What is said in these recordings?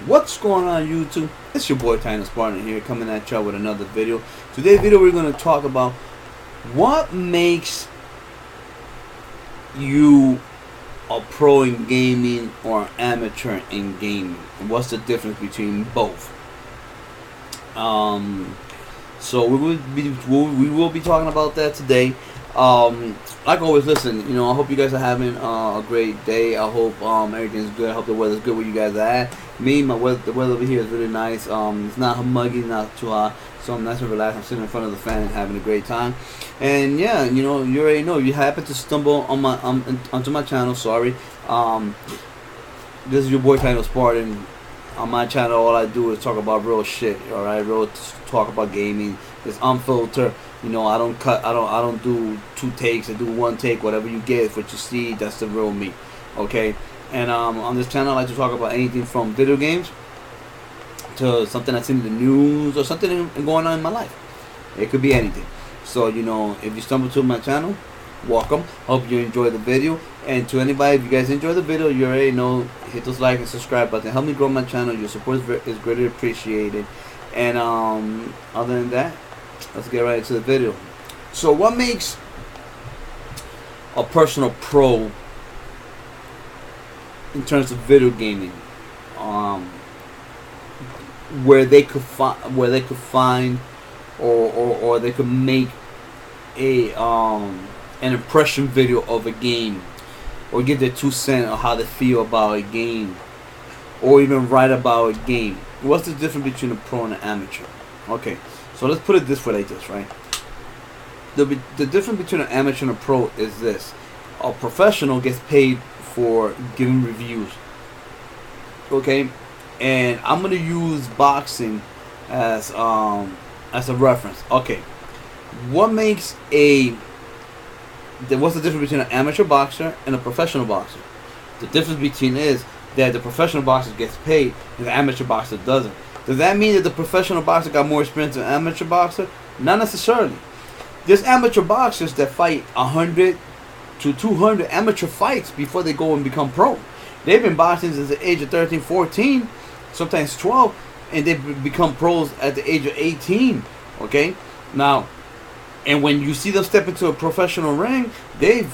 What's going on YouTube? It's your boy Tiny Spartan here, coming at y'all with another video. Today's video we're going to talk about what makes you a pro in gaming or an amateur in gaming. What's the difference between both? So we will be talking about that today. Like always, listen, I hope you guys are having a great day. I hope everything's good. I hope the weather's good where you guys are at. The weather over here is really nice. It's not muggy, not too hot, so I'm nice and relaxed. I'm sitting in front of the fan and having a great time. And yeah, you already know. If you happen to stumble on onto my channel, sorry. This is your boy Tiny Spartan. On my channel, all I do is talk about real shit. All right, real talk about gaming. It's unfiltered. I don't cut. I don't do two takes. I do one take. Whatever you get, what you see, that's the real me. Okay. And on this channel, I like to talk about anything from video games to something that's in the news or something going on in my life. It could be anything. So if you stumble to my channel, welcome. Hope you enjoy the video. And to anybody, if you guys enjoy the video, you already know, hit those like and subscribe button. Help me grow my channel. Your support is greatly appreciated. And other than that, let's get right into the video. So what makes a personal pro in terms of video gaming, where they could find or they could make a an impression video of a game, or give their 2 cents on how they feel about a game, or even write about a game. What's the difference between a pro and an amateur? Okay, so let's put it this way, like this, right? The difference between an amateur and a pro is this: a professional gets paid for giving reviews. Okay, and I'm gonna use boxing as a reference. Okay, what's the difference between an amateur boxer and a professional boxer? The difference between is that the professional boxer gets paid and the amateur boxer doesn't. Does that mean that the professional boxer got more experience than the amateur boxer? Not necessarily. There's amateur boxers that fight 100 to 200 amateur fights before they go and become pro. They've been boxing since the age of 13, 14, sometimes 12, and they become pros at the age of 18. Okay? Now, and when you see them step into a professional ring, they're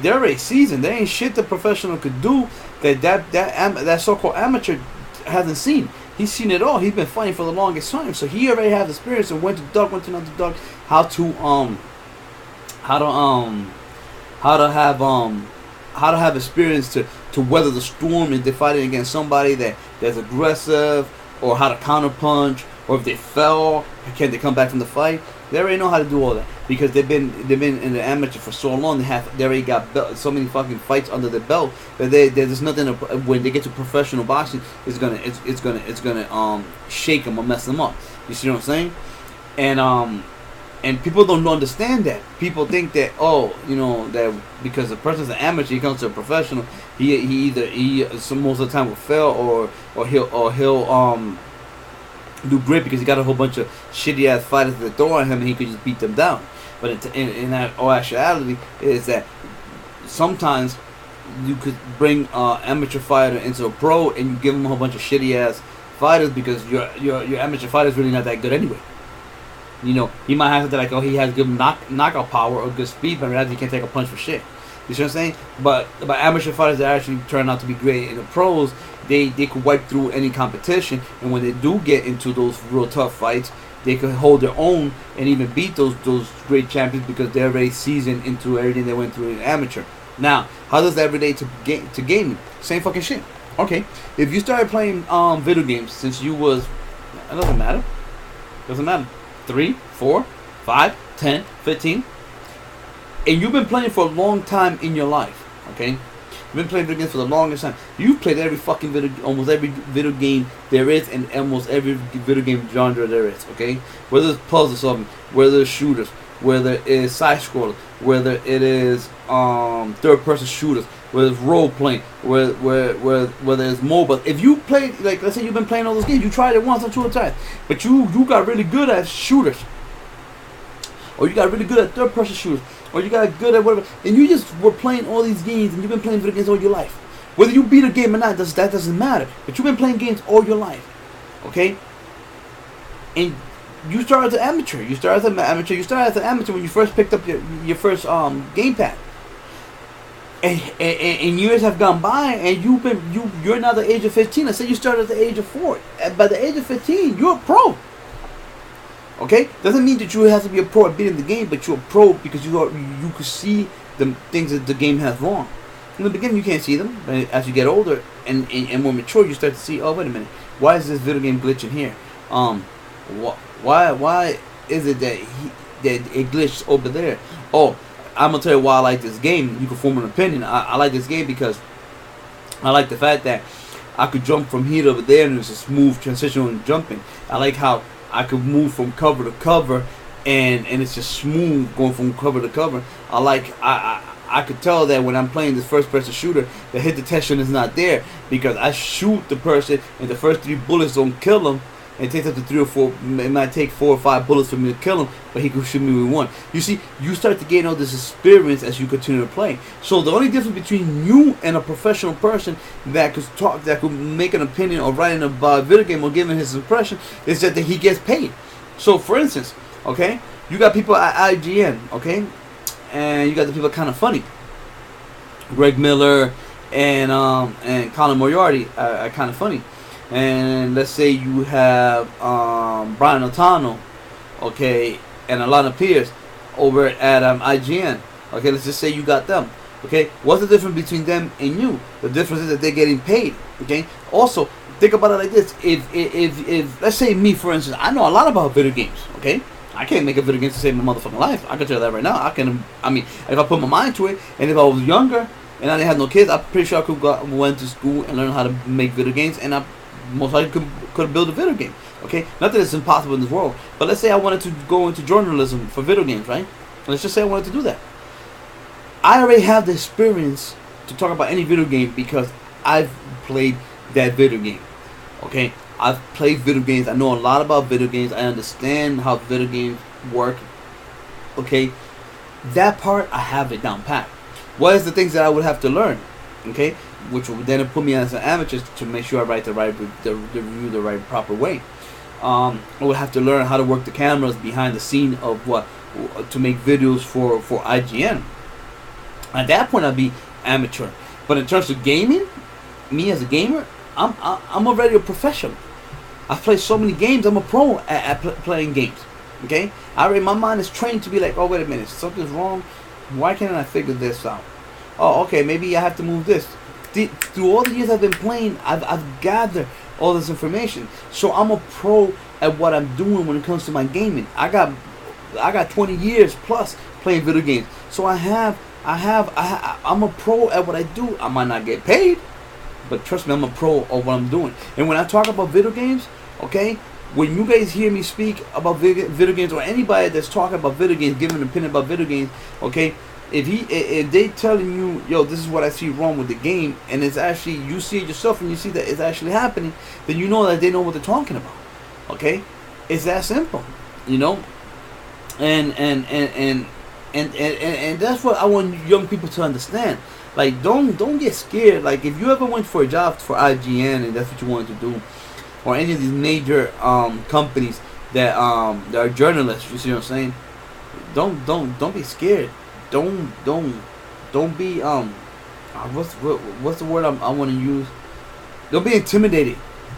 already seasoned. There ain't shit the professional could do that so-called amateur hasn't seen. He's seen it all. He's been fighting for the longest time, so he already has experience and when to duck, when to not to duck, how to have experience to weather the storm if they're fighting against somebody that's aggressive, or how to counter punch, or if they fell, can they come back from the fight? They already know how to do all that because they've been in the amateur for so long. They already got so many fucking fights under their belt that there's nothing when they get to professional boxing, it's gonna shake them or mess them up. You see what I'm saying? And people don't understand that. People think that that because the person's an amateur, he comes to a professional, he most of the time will fail or he'll do great because he got a whole bunch of shitty ass fighters that throw on him and he could just beat them down. But in actuality is that sometimes you could bring an amateur fighter into a pro and you give him a whole bunch of shitty ass fighters because your amateur fighter is really not that good anyway. He might have something like, he has good knockout power or good speed, but rather he can't take a punch for shit. You see what I'm saying? But amateur fighters that actually turn out to be great in the pros, they could wipe through any competition, and when they do get into those real tough fights, they could hold their own and even beat those great champions because they're already seasoned into everything they went through in amateur. Now, how does that relate to gaming? Same fucking shit. Okay, if you started playing video games since you was, it doesn't matter. 3, 4, 5, 10, 15. And you've been playing for a long time in your life, okay? You've been playing video games for the longest time. You've played almost every video game there is, and almost every video game genre there is, okay? Whether it's puzzle solving, whether it's shooters, whether it is side scrollers, whether it is third person shooters, whether it's role playing, whether it's mobile. If you play, like, let's say you've been playing all those games, you tried it once or 2 times, but you got really good at shooters, or you got really good at third person shooters, or you got good at whatever, and you just were playing all these games, and you've been playing video games all your life. Whether you beat a game or not, that doesn't matter. But you've been playing games all your life, okay? And you started as an amateur. You started as an amateur when you first picked up your first gamepad. And years have gone by, and you're now the age of 15. Let's say you started at the age of 4. By the age of 15, you're a pro. Okay, doesn't mean that you have to be a pro at beating the game, but you're a pro because you can see the things that the game has wrong. In the beginning, you can't see them, but as you get older and more mature, you start to see. Oh, wait a minute, why is this video game glitching here? Why is it that it glitched over there? Oh, I'm gonna tell you why I like this game. You can form an opinion. I like this game because I like the fact that I could jump from here to over there, and it's a smooth transition on jumping. I like how I could move from cover to cover, and it's just smooth going from cover to cover. I could tell that when I'm playing this first-person shooter, the hit detection is not there because I shoot the person, and the first 3 bullets don't kill them. It takes up to 3 or 4. It might take 4 or 5 bullets for me to kill him, but he could shoot me with 1. You see, you start to gain all this experience as you continue to play. So the only difference between you and a professional person that could make an opinion or writing about a video game or giving his impression is that he gets paid. So, for instance, okay, you got people at IGN, okay, and you got the people kind of funny. Greg Miller and Colin Moriarty are kind of funny. And let's say you have Brian O'Tonnell, okay, and Alana Pierce over at IGN. Okay, let's just say you got them. Okay, what's the difference between them and you? The difference is that they're getting paid. Okay. Also, think about it like this: if let's say me, for instance, I know a lot about video games. Okay, I can't make a video game to save my motherfucking life. I can tell you that right now. I mean, if I put my mind to it, and if I was younger and I didn't have no kids, I'm pretty sure I could went to school and learn how to make video games, and I most likely could build a video game. Okay, not that it's impossible in this world, but let's say I wanted to go into journalism for video games, right? Let's just say I wanted to do that. I already have the experience to talk about any video game because I've played that video game. Okay, I've played video games. I know a lot about video games. I understand how video games work. Okay, that part I have it down pat. What is the things that I would have to learn? Okay, which will then put me as an amateur to make sure I write the review the right proper way. I would have to learn how to work the cameras behind the scene of what to make videos for IGN. At that point, I'd be amateur. But in terms of gaming, me as a gamer, I'm already a professional. I've played so many games. I'm a pro at playing games. Okay, my mind is trained to be like, oh wait a minute, something's wrong. Why can't I figure this out? Oh, okay, maybe I have to move this. Through all the years I've been playing, I've gathered all this information. So I'm a pro at what I'm doing when it comes to my gaming. I got 20 years plus playing video games. So I'm a pro at what I do. I might not get paid, but trust me, I'm a pro at what I'm doing. And when I talk about video games, okay, when you guys hear me speak about video games, or anybody that's talking about video games, giving an opinion about video games, okay, if they telling you, yo, this is what I see wrong with the game, and it's actually, you see it yourself and you see that it's actually happening, then you know that they know what they're talking about. Okay, it's that simple, you know. And that's what I want young people to understand. Like, don't get scared. Like, if you ever went for a job for IGN and that's what you wanted to do, or any of these major companies that are journalists, you see what I'm saying? Don't be scared. Don't be what's the word I want to use? Don't be intimidated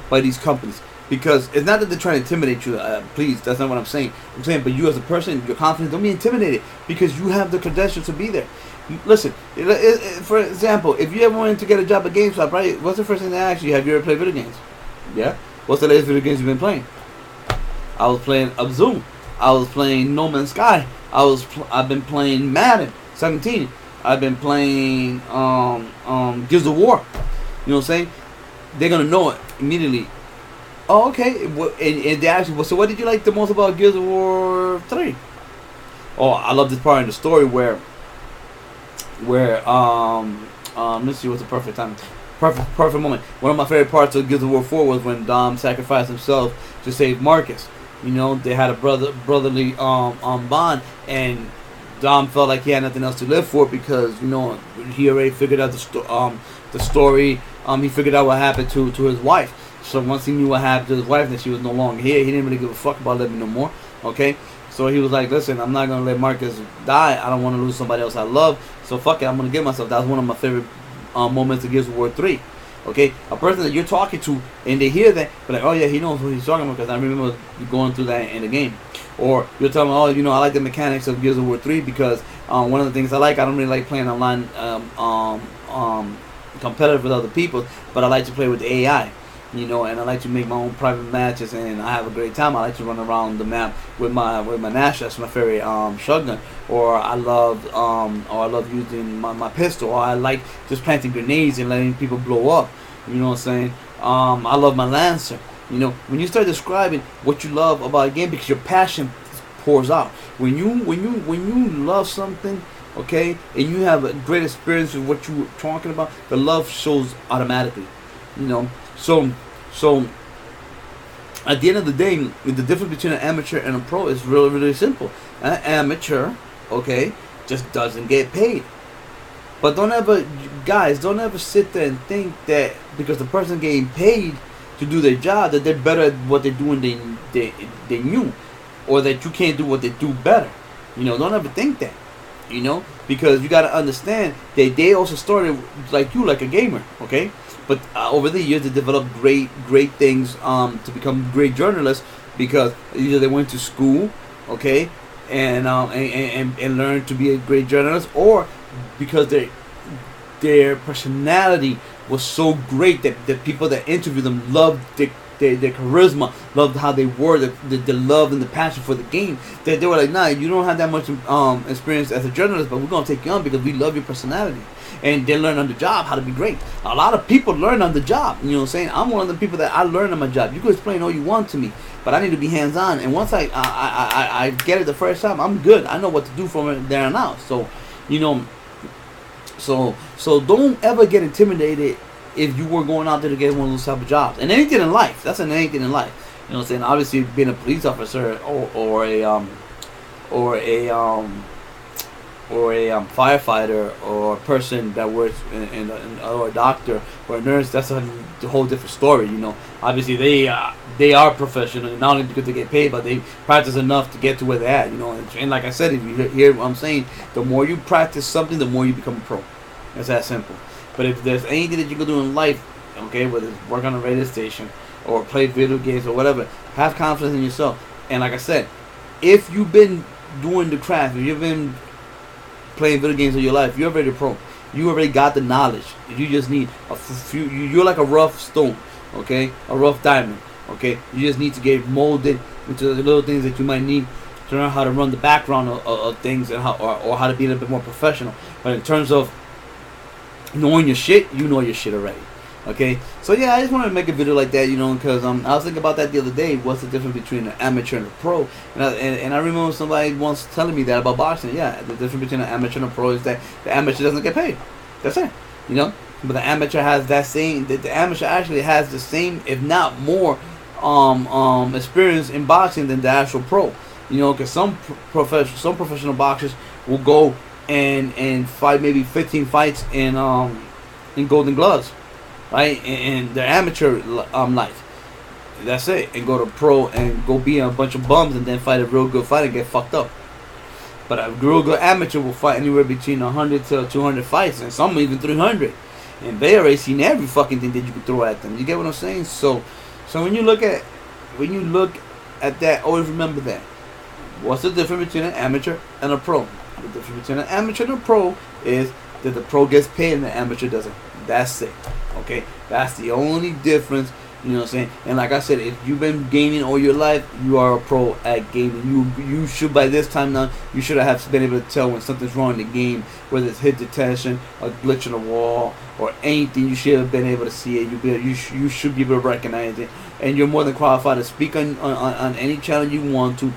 by these companies, because it's not that they're trying to intimidate you. Please, that's not what I'm saying. I'm saying, but you as a person, your confidence, don't be intimidated because you have the credentials to be there. Listen, for example, if you ever wanted to get a job at GameStop, right? What's the first thing they ask you? Have you ever played video games? Yeah. What's the latest video games you've been playing? I was playing Zoom. I was playing No Man's Sky. I've been playing Madden 17. I've been playing Gears of War. You know what I'm saying? They're gonna know it immediately. Oh, okay. And they ask you, so what did you like the most about Gears of War 3? Oh, I love this part in the story where let's see what's the perfect time. Perfect moment. One of my favorite parts of Gears of War 4 was when Dom sacrificed himself to save Marcus. You know, they had a brotherly bond, and Dom felt like he had nothing else to live for because, you know, he already figured out the the story. He figured out what happened to his wife. So once he knew what happened to his wife, that she was no longer here, he didn't really give a fuck about living no more. Okay, so he was like, listen, I'm not gonna let Marcus die. I don't want to lose somebody else I love. So fuck it, I'm gonna give myself. That was one of my favorite moments of Gears of War 3. Okay, a person that you're talking to and they hear that, but like, oh yeah, he knows what he's talking about because I remember going through that in the game. Or you're telling me, oh, you know, I like the mechanics of Gears of War 3 because one of the things I don't really like playing online competitive with other people, but I like to play with the AI. You know, and I like to make my own private matches, and I have a great time. I like to run around the map with my Nash. That's my favorite shotgun. Or I love using my pistol. Or I like just planting grenades and letting people blow up. You know what I'm saying? I love my Lancer. You know, when you start describing what you love about a game, because your passion pours out. When you love something, okay, and you have a great experience with what you're talking about, the love shows automatically. You know. So at the end of the day, the difference between an amateur and a pro is really, really simple. An amateur, okay, just doesn't get paid. But don't ever sit there and think that because the person getting paid to do their job that they're better at what they're doing than you, or that you can't do what they do better. You know, don't ever think that. You know, because you got to understand that they also started like you, like a gamer, okay? But over the years, they developed great things to become great journalists because either they went to school, okay, and learned to be a great journalist, or because their personality was so great that the people that interviewed them loved their charisma, loved how they were, the love and the passion for the game. They were like, nah, you don't have that much experience as a journalist, but we're going to take you on because we love your personality. And they learn on the job how to be great. A lot of people learn on the job. You know what I'm saying? I'm one of the people that I learn on my job. You can explain all you want to me, but I need to be hands-on. And once I get it the first time, I'm good. I know what to do from there on out. So, you know, so don't ever get intimidated if you were going out there to get one of those type of jobs. And anything in life. That's in anything in life. You know what I'm saying? Obviously, being a police officer or a firefighter or a person that works or a doctor or a nurse, that's a whole different story. You know, obviously they are professional, not only because they get paid, but they practice enough to get to where they're at. You know, and like I said, if you hear what I'm saying, the more you practice something, the more you become a pro. It's that simple. But if there's anything that you can do in life, okay, whether it's work on a radio station or play video games or whatever, have confidence in yourself. And like I said, if you've been doing the craft, if you've been playing video games in your life, you're already a pro. You already got the knowledge. You just need a few. You're like a rough stone, okay, a rough diamond, okay. You just need to get molded into the little things that you might need to learn how to run the background of things and or how to be a little bit more professional. But in terms of knowing your shit, you know your shit already. Okay, so yeah, I just wanted to make a video like that, you know, because I was thinking about that the other day. What's the difference between an amateur and a pro? And I remember somebody once telling me that about boxing. Yeah, the difference between an amateur and a pro is that the amateur doesn't get paid. That's it, you know. But the amateur has that same. The amateur actually has the same, if not more, experience in boxing than the actual pro. You know, because some professional boxers will go and fight maybe 15 fights in Golden Gloves. Right, in their amateur life, that's it, and go to pro and go be a bunch of bums and then fight a real good fight and get fucked up. But a real good amateur will fight anywhere between 100 to 200 fights, and some even 300, and they already seen every fucking thing that you can throw at them. You get what I'm saying? So when you look at that, always remember that. What's the difference between an amateur and a pro? The difference between an amateur and a pro is that the pro gets paid and the amateur doesn't. That's it. Okay, that's the only difference. You know what I'm saying? And like I said, if you've been gaming all your life, you are a pro at gaming. You should, by this time now, you should have been able to tell when something's wrong in the game, whether it's hit detection, a glitch on the wall, or anything. You should have been able to see it. You should be able to recognize it, and you're more than qualified to speak on any channel you want to,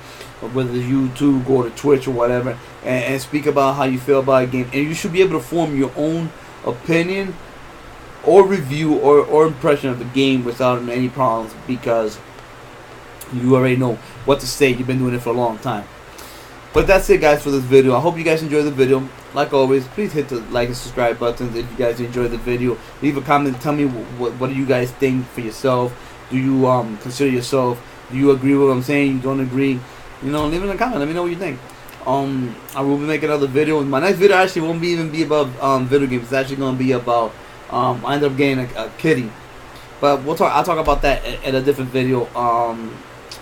whether it's YouTube, go to Twitch or whatever, and speak about how you feel about a game. And you should be able to form your own opinion or review or impression of the game without any problems, because you already know what to say. You've been doing it for a long time. But that's it, guys, for this video. I hope you guys enjoyed the video. Like always, please hit the like and subscribe buttons if you guys enjoyed the video. Leave a comment and tell me what do you guys think for yourself. Do you consider yourself? Do you agree with what I'm saying? You don't agree? You know, leave it in a comment. Let me know what you think. I will be making another video. My next video actually won't even be about video games. It's actually gonna be about I ended up getting a kitty. But I'll talk about that in a different video.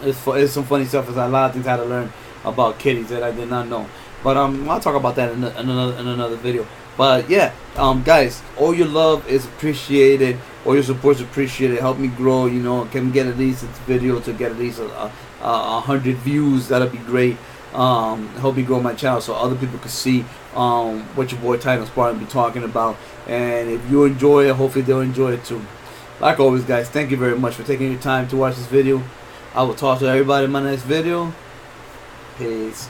It's some funny stuff. There's a lot of things I had to learn about kitties that I did not know. But I'll talk about that in another video. But yeah, guys, all your love is appreciated. All your support is appreciated. Help me grow. You know, can get at least this video to get at least 100 views. That'll be great. Help me grow my channel so other people can see what your boy Titan Spartan be talking about. And if you enjoy it, hopefully they'll enjoy it too. Like always, guys, thank you very much for taking your time to watch this video. I will talk to everybody in my next video. Peace.